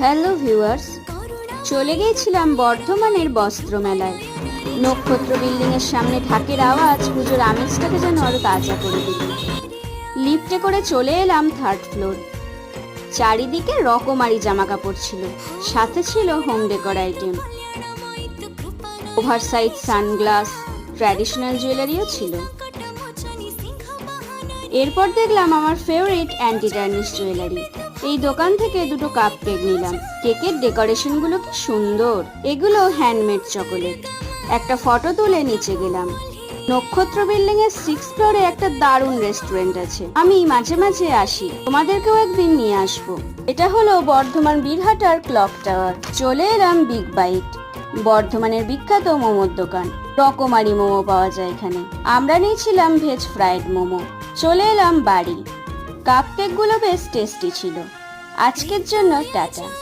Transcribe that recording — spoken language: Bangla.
হ্যালো ভিউয়ার্স, চলে গিয়েছিলাম বর্ধমানের বস্ত্র মেলায়। নক্ষত্র বিল্ডিং এর সামনে ঢাকের আওয়াজ পুজোর আমেজটাকে যেন আরো তাজা করে দিল। লিফটে করে চলে এলাম থার্ড ফ্লোর। চারিদিকে রকমারি জামা কাপড় ছিল, সাথে ছিল home decor item, oversize sunglass, traditional জুয়েলারিও ছিল। এরপর দেখলাম আমার ফেভারিট অ্যান্টি টার্নিশ জুয়েলারি। এই দোকান থেকে দুটো কাপ কেক নিলাম। কেকের ডেকোরেশনগুলো কি সুন্দর! এগুলো হ্যান্ডমেড চকোলেট। একটা ফটো তুলে নিচে গেলাম। নক্ষত্র বিল্ডিং এর 6th ফ্লোরে একটা দারুণ রেস্টুরেন্ট আছে, আমি মাঝে মাঝে আসি, তোমাদেরকেও একদিন নিয়ে আসবো। এটা হলো বর্ধমান বীরহাটার ক্লক টাওয়ার। চলে এলাম বিগ বাইট, বর্ধমানের বিখ্যাত মোমোর দোকান। রকমারি মোমো পাওয়া যায় এখানে। আমরা নিয়েছিলাম ভেজ ফ্রাইড মোমো। চলে এলাম বাড়ি। কাপ কেকগুলো বেশ টেস্টি ছিল। আজকের জন্য টাটা।